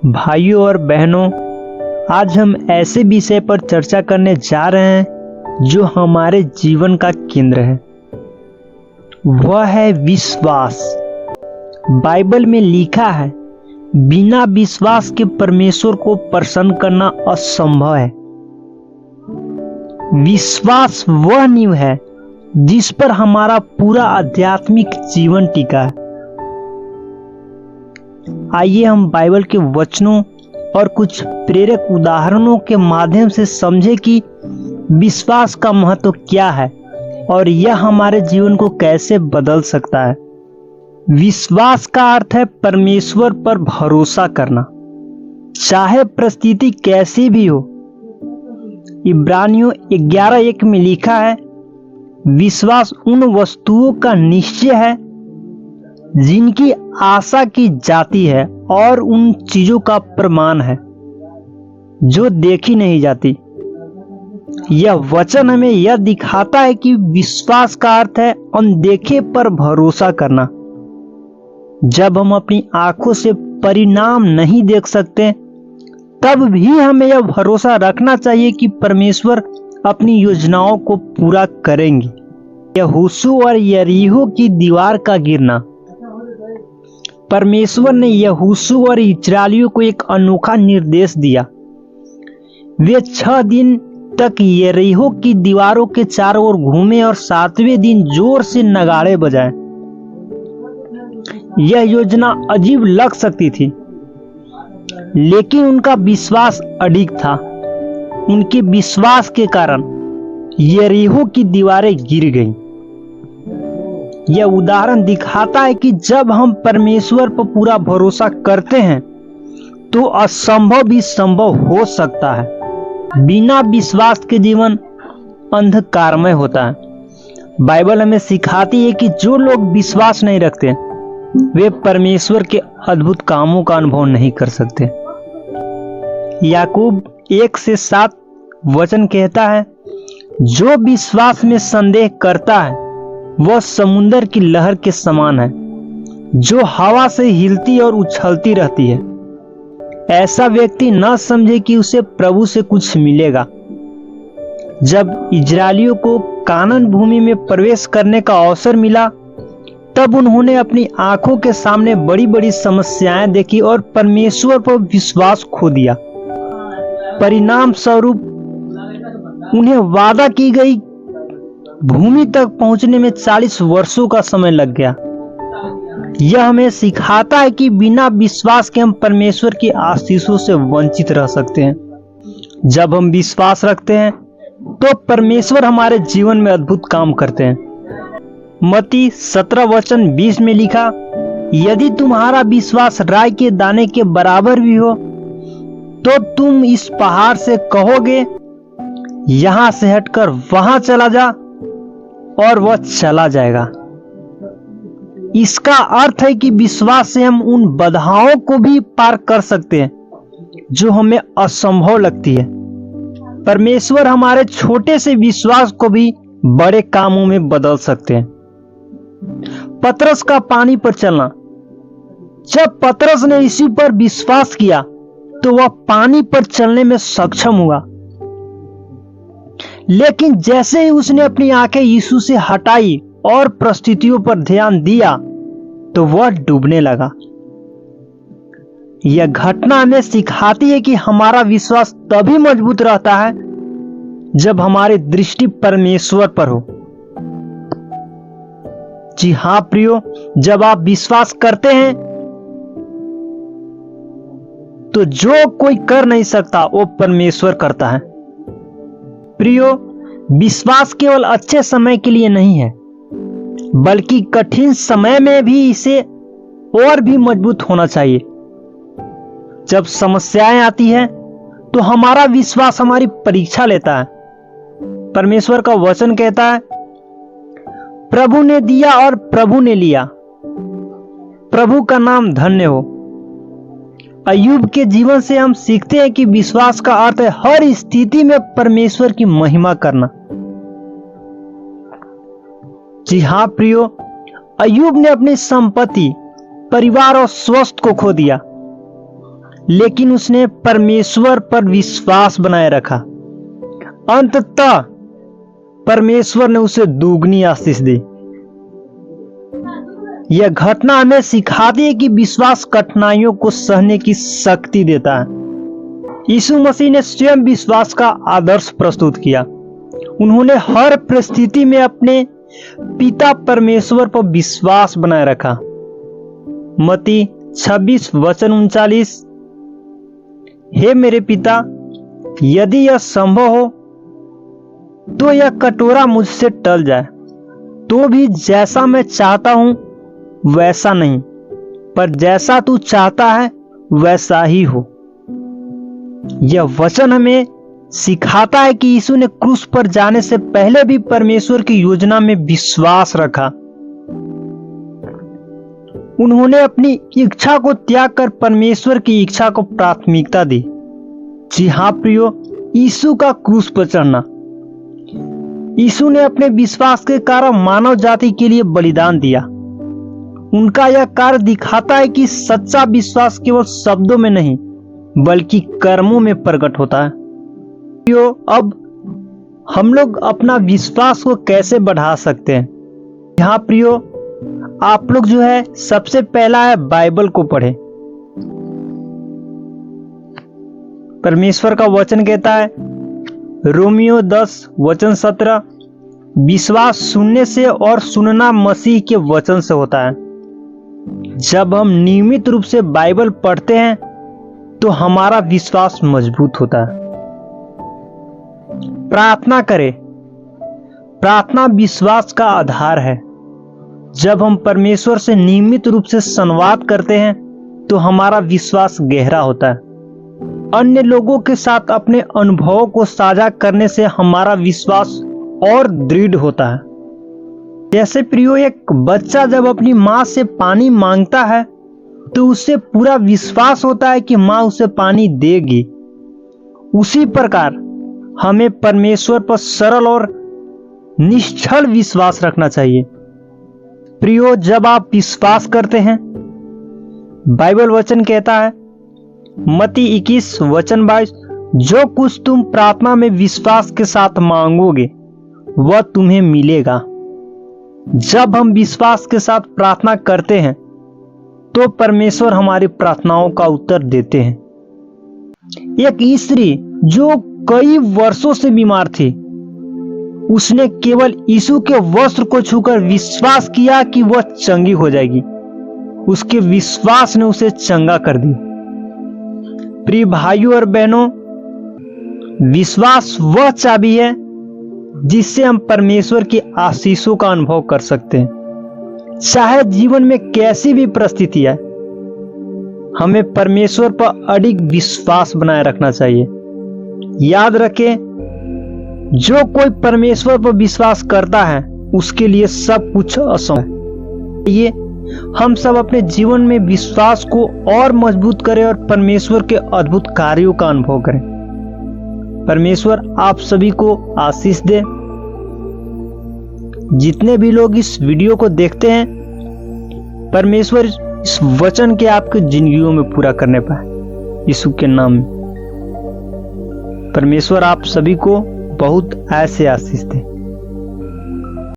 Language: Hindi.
भाइयों और बहनों, आज हम ऐसे विषय पर चर्चा करने जा रहे हैं जो हमारे जीवन का केंद्र है। वह है विश्वास। बाइबल में लिखा है, बिना विश्वास के परमेश्वर को प्रसन्न करना असंभव है। विश्वास वह नींव है जिस पर हमारा पूरा आध्यात्मिक जीवन टिका है। आइए हम बाइबल के वचनों और कुछ प्रेरक उदाहरणों के माध्यम से समझें कि विश्वास का महत्व क्या है और यह हमारे जीवन को कैसे बदल सकता है। विश्वास का अर्थ है परमेश्वर पर भरोसा करना, चाहे परिस्थिति कैसी भी हो। इब्रानियों 11:1 में लिखा है, विश्वास उन वस्तुओं का निश्चय है जिनकी आशा की जाती है और उन चीजों का प्रमाण है जो देखी नहीं जाती। यह वचन हमें यह दिखाता है कि विश्वास का अर्थ है अनदेखे पर भरोसा करना। जब हम अपनी आंखों से परिणाम नहीं देख सकते, तब भी हमें यह भरोसा रखना चाहिए कि परमेश्वर अपनी योजनाओं को पूरा करेंगे। यहोशू और यरीहो की दीवार का गिरना। परमेश्वर ने यहोशू और इस्राएलियों को एक अनोखा निर्देश दिया। वे 6 दिन तक यरीहो की दीवारों के चारों ओर घूमे और 7वें दिन जोर से नगाड़े बजाए। यह योजना अजीब लग सकती थी, लेकिन उनका विश्वास अडिग था। उनके विश्वास के कारण यरीहो की दीवारें गिर गईं। यह उदाहरण दिखाता है कि जब हम परमेश्वर पर पूरा भरोसा करते हैं तो असंभव भी संभव हो सकता है। बिना विश्वास के जीवन अंधकारमय होता है। बाइबल हमें सिखाती है कि जो लोग विश्वास नहीं रखते वे परमेश्वर के अद्भुत कामों का अनुभव नहीं कर सकते। याकूब 1:7 वचन कहता है, जो विश्वास में संदेह करता है वह समुद्र की लहर के समान है जो हवा से हिलती और उछलती रहती है। ऐसा व्यक्ति न समझे कि उसे प्रभु से कुछ मिलेगा। जब इजरायलियों को कानान भूमि में प्रवेश करने का अवसर मिला, तब उन्होंने अपनी आंखों के सामने बड़ी बड़ी समस्याएं देखी और परमेश्वर पर विश्वास खो दिया। परिणाम स्वरूप उन्हें वादा की गई भूमि तक पहुंचने में 40 वर्षों का समय लग गया। यह हमें सिखाता है कि बिना विश्वास के हम परमेश्वर की आशीषों से वंचित रह सकते हैं। जब हम विश्वास रखते हैं तो परमेश्वर हमारे जीवन में अद्भुत काम करते हैं। मत्ती 17:20 में लिखा, यदि तुम्हारा विश्वास राई के दाने के बराबर भी हो तो तुम इस पहाड़ से कहोगे, यहां से हटकर वहां चला जा, और वह चला जाएगा। इसका अर्थ है कि विश्वास से हम उन बाधाओं को भी पार कर सकते हैं जो हमें असंभव लगती है। परमेश्वर हमारे छोटे से विश्वास को भी बड़े कामों में बदल सकते हैं। पतरस का पानी पर चलना। जब पतरस ने यीशु पर विश्वास किया तो वह पानी पर चलने में सक्षम हुआ, लेकिन जैसे ही उसने अपनी आंखें यीशु से हटाई और परिस्थितियों पर ध्यान दिया तो वह डूबने लगा। यह घटना हमें सिखाती है कि हमारा विश्वास तभी मजबूत रहता है जब हमारी दृष्टि परमेश्वर पर हो। जी हां प्रियो, जब आप विश्वास करते हैं तो जो कोई कर नहीं सकता वो परमेश्वर करता है। प्रियो, विश्वास केवल अच्छे समय के लिए नहीं है, बल्कि कठिन समय में भी इसे और भी मजबूत होना चाहिए। जब समस्याएं आती हैं तो हमारा विश्वास हमारी परीक्षा लेता है। परमेश्वर का वचन कहता है, प्रभु ने दिया और प्रभु ने लिया, प्रभु का नाम धन्य हो। अय्यूब के जीवन से हम सीखते हैं कि विश्वास का अर्थ है हर स्थिति में परमेश्वर की महिमा करना। जी हां प्रियो, अय्यूब ने अपनी संपत्ति, परिवार और स्वास्थ्य को खो दिया, लेकिन उसने परमेश्वर पर विश्वास बनाए रखा। अंततः परमेश्वर ने उसे दुगनी आशीष दी। यह घटना हमें सिखाती है कि विश्वास कठिनाइयों को सहने की शक्ति देता है। यीशु मसीह ने स्वयं विश्वास का आदर्श प्रस्तुत किया। उन्होंने हर परिस्थिति में अपने पिता परमेश्वर पर विश्वास बनाए रखा। मत्ती 26:39, हे मेरे पिता, यदि यह संभव हो तो यह कटोरा मुझसे टल जाए, तो भी जैसा मैं चाहता हूं वैसा नहीं, पर जैसा तू चाहता है वैसा ही हो। यह वचन हमें सिखाता है कि यीशु ने क्रूस पर जाने से पहले भी परमेश्वर की योजना में विश्वास रखा। उन्होंने अपनी इच्छा को त्याग कर परमेश्वर की इच्छा को प्राथमिकता दी। जी हाँ प्रियो, यीशु का क्रूस पर चढ़ना, यीशु ने अपने विश्वास के कारण मानव जाति के लिए बलिदान दिया। उनका यह कार्य दिखाता है कि सच्चा विश्वास केवल शब्दों में नहीं बल्कि कर्मों में प्रकट होता है। प्रियो, अब हम लोग अपना विश्वास को कैसे बढ़ा सकते हैं? यहाँ प्रियो, आप लोग जो है सबसे पहला है बाइबल को पढ़ें। परमेश्वर का वचन कहता है रोमियो 10:17, विश्वास सुनने से और सुनना मसीह के वचन से होता है। जब हम नियमित रूप से बाइबल पढ़ते हैं तो हमारा विश्वास मजबूत होता है। प्रार्थना करें। प्रार्थना विश्वास का आधार है। जब हम परमेश्वर से नियमित रूप से संवाद करते हैं तो हमारा विश्वास गहरा होता है। अन्य लोगों के साथ अपने अनुभवों को साझा करने से हमारा विश्वास और दृढ़ होता है। जैसे प्रियो, एक बच्चा जब अपनी माँ से पानी मांगता है तो उसे पूरा विश्वास होता है कि माँ उसे पानी देगी। उसी प्रकार हमें परमेश्वर पर सरल और निश्चल विश्वास रखना चाहिए। प्रियो, जब आप विश्वास करते हैं, बाइबल वचन कहता है मत्ती 21:22, जो कुछ तुम प्रार्थना में विश्वास के साथ मांगोगे वह तुम्हें मिलेगा। जब हम विश्वास के साथ प्रार्थना करते हैं तो परमेश्वर हमारी प्रार्थनाओं का उत्तर देते हैं। एक स्त्री जो कई वर्षों से बीमार थी, उसने केवल यीशु के वस्त्र को छूकर विश्वास किया कि वह चंगी हो जाएगी। उसके विश्वास ने उसे चंगा कर दी। प्रिय भाइयों और बहनों, विश्वास वह चाबी है जिससे हम परमेश्वर की आशीषों का अनुभव कर सकते हैं। चाहे जीवन में कैसी भी परिस्थिति है, हमें परमेश्वर पर अडिग विश्वास बनाए रखना चाहिए। याद रखें, जो कोई परमेश्वर पर विश्वास करता है उसके लिए सब कुछ असंभव है। ये हम सब अपने जीवन में विश्वास को और मजबूत करें और परमेश्वर के अद्भुत कार्यों का अनुभव करें। परमेश्वर आप सभी को आशीष दे। जितने भी लोग इस वीडियो को देखते हैं, परमेश्वर इस वचन के आपके जिंदगियों में पूरा करने पाए, यीशु के नाम में। परमेश्वर आप सभी को बहुत ऐसे आशीष